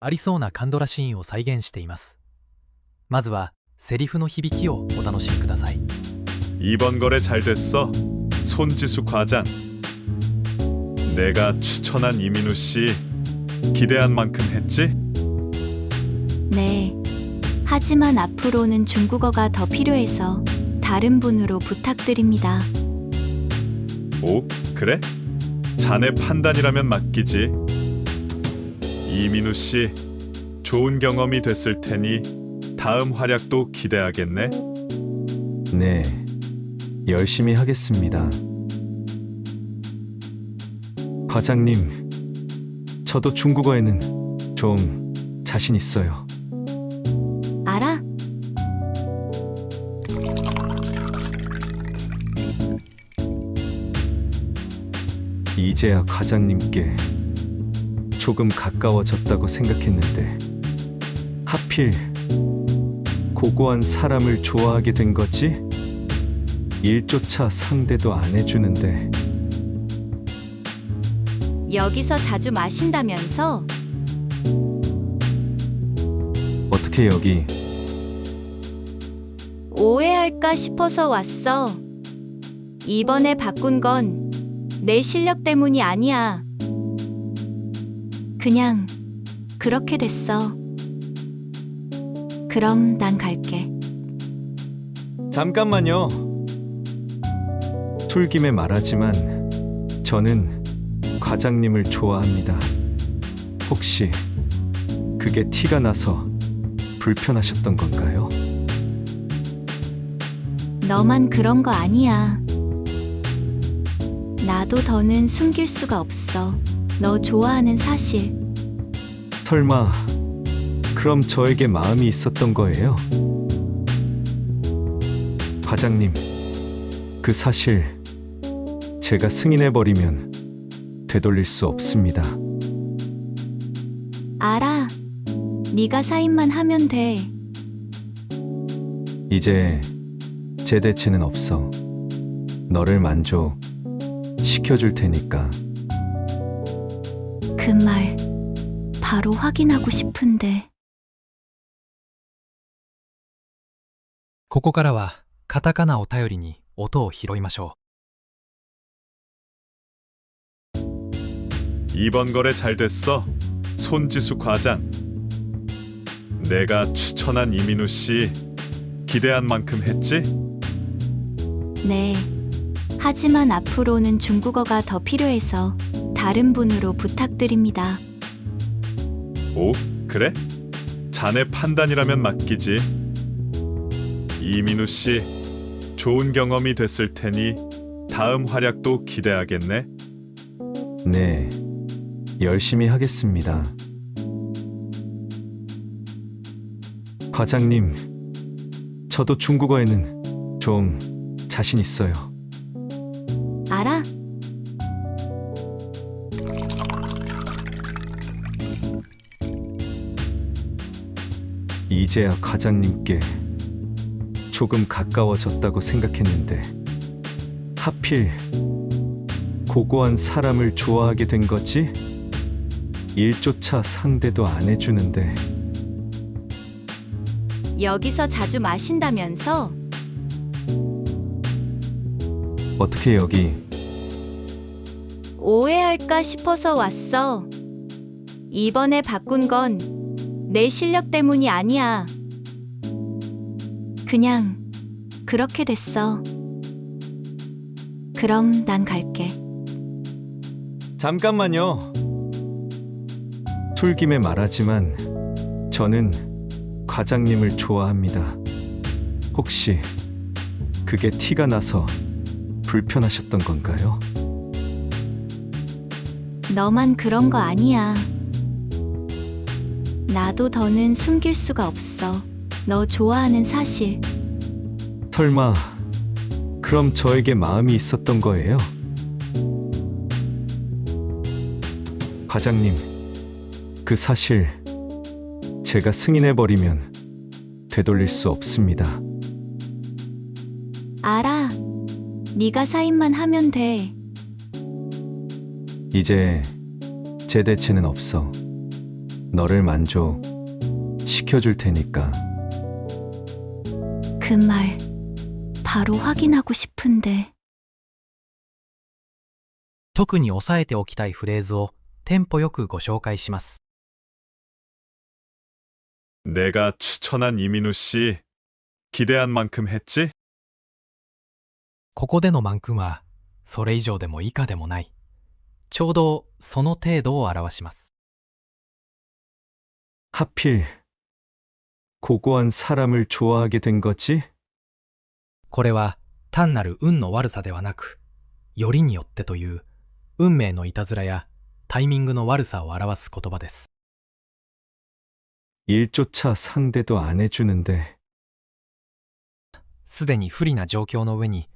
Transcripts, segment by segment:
ありそうなカンドラシーンを再現しています。まずはセリフの響きをお楽しみください。 이번 거래 잘 됐어. 손지수 과장. 내가 추천한 이민우 씨 기대한 만큼 했지? 네. 하지만 앞으로는 중국어가 더 필요해서 다른 분으로 부탁드립니다. 오, 그래? 자네 판단이라면 맡기지. 이민우 씨, 좋은 경험이 됐을 테니 다음 활약도 기대하겠네. 네, 열심히 하겠습니다. 과장님, 저도 중국어에는 좀 자신 있어요. 알아? 이제야 과장님께 조금 가까워졌다고 생각했는데 하필 고고한 사람을 좋아하게 된 거지? 일조차 상대도 안 해주는데. 여기서 자주 마신다면서? 어떻게 여기? 오해할까 싶어서 왔어. 이번에 바꾼 건 내 실력 때문이 아니야. 그냥 그렇게 됐어. 그럼 난 갈게. 잠깐만요. 술김에 말하지만 저는 과장님을 좋아합니다. 혹시 그게 티가 나서 불편하셨던 건가요? 너만 그런 거 아니야. 나도 더는 숨길 수가 없어. 너 좋아하는 사실. 설마 그럼 저에게 마음이 있었던 거예요? 과장님, 그 사실 제가 승인해버리면 되돌릴 수 없습니다. 알아. 네가 사인만 하면 돼. 이제 제 대체는 없어. 너를 만족시켜줄 테니까. 그 말 바로 확인하고 싶은데. ここからはカタカナを頼りに音を拾いましょ 이번 거래 잘 됐어. 손지수 과장. 내가 추천한 이민우 씨 기대한 만큼 했지? 네. 하지만 앞으로는 중국어가 더 필요해서 다른 분으로 부탁드립니다. 오, 그래? 자네 판단이라면 맡기지. 이민우 씨, 좋은 경험이 됐을 테니 다음 활약도 기대하겠네. 네, 열심히 하겠습니다. 과장님, 저도 중국어에는 좀 자신 있어요. 알아? 이제야 과장님께 조금 가까워졌다고 생각했는데 하필 고고한 사람을 좋아하게 된 거지? 일조차 상대도 안 해주는데. 여기서 자주 마신다면서? 어떻게 여기? 오해할까 싶어서 왔어. 이번에 바꾼 건 내 실력 때문이 아니야. 그냥 그렇게 됐어. 그럼 난 갈게. 잠깐만요. 술김에 말하지만 저는 과장님을 좋아합니다. 혹시 그게 티가 나서 불편하셨던 건가요? 너만 그런 거 아니야. 나도 더는 숨길 수가 없어. 너 좋아하는 사실. 설마 그럼 저에게 마음이 있었던 거예요? 과장님, 그 사실 제가 승인해버리면 되돌릴 수 없습니다. 알아. 네가 사인만 하면 돼. 이제 제 대체는 없어. 너를 만족 시켜줄 테니까. 그 말 바로 확인하고 싶은데. 特に押さえておきたいフレーズをテンポよくご紹介します。 내가 추천한 이민우 씨 기대한 만큼 했지? ここでの満君はそれ以上でも以下でもない。ちょうどその程度を表します。 하필 고고한 사람을 좋아하게 된 거지? これは単なる運の悪さではなく、よりによってという運命のいたずらやタイミングの悪さを表す言葉です。 일조차 상대도 안 해주는데 すでに不利な状況の上に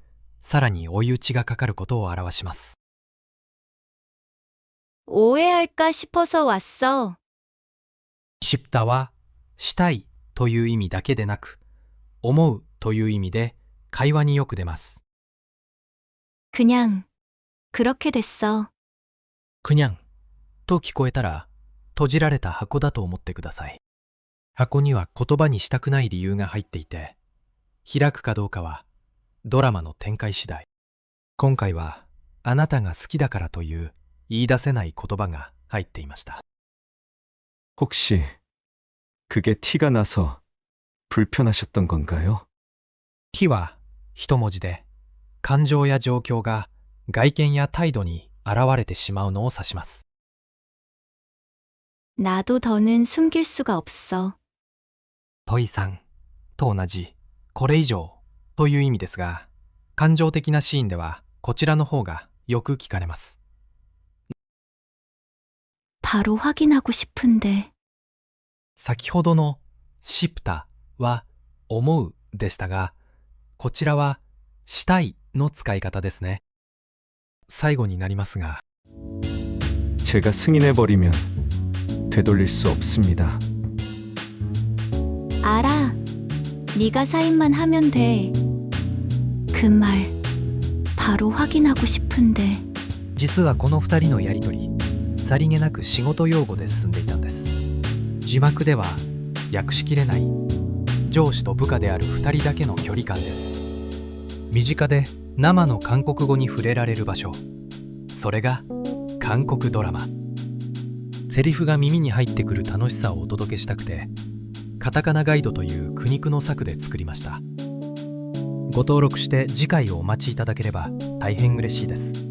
さらに追い打ちがかかることを表します。 오해할까 싶어서 왔어. 싶다はしたいという意味だけでなく、思うという意味で会話によく出ます。 그냥 그렇게 됐어. 그냥と聞こえたら閉じられた箱だと思ってください。箱には言葉にしたくない理由が入っていて、開くかどうかはドラマの展開次第。今回はあなたが好きだからという言い出せない言葉が入っていました。 혹시 그게 티가 나서 불편하셨던 건가요? T は一文字で、感情や状況が外見や態度に現れてしまうのを指します。 나도 더는 숨길 수가 없어. トイさんと同じこれ以上という意味ですが、感情的なシーンではこちらの方がよく聞かれます。 바로 확인하고 싶은데. 先ほどのシプタは思うでしたが、こちらはしたいの使い方ですね。最後になりますが、 제가 승인해버리면 되돌릴 수 없습니다. 알아. 네가 사인만 하면 돼. 그 말 바로 확인하고 싶은데. 実はこの2人のやりとり、さりげなく仕事用語で進んでいたんです。字幕では訳しきれない上司と部下である2人だけの距離感です。身近で生の韓国語に触れられる場所、それが韓国ドラマ。セリフが耳に入ってくる楽しさをお届けしたくて、カタカナガイドという苦肉の策で作りました。ご登録して次回をお待ちいただければ大変嬉しいです。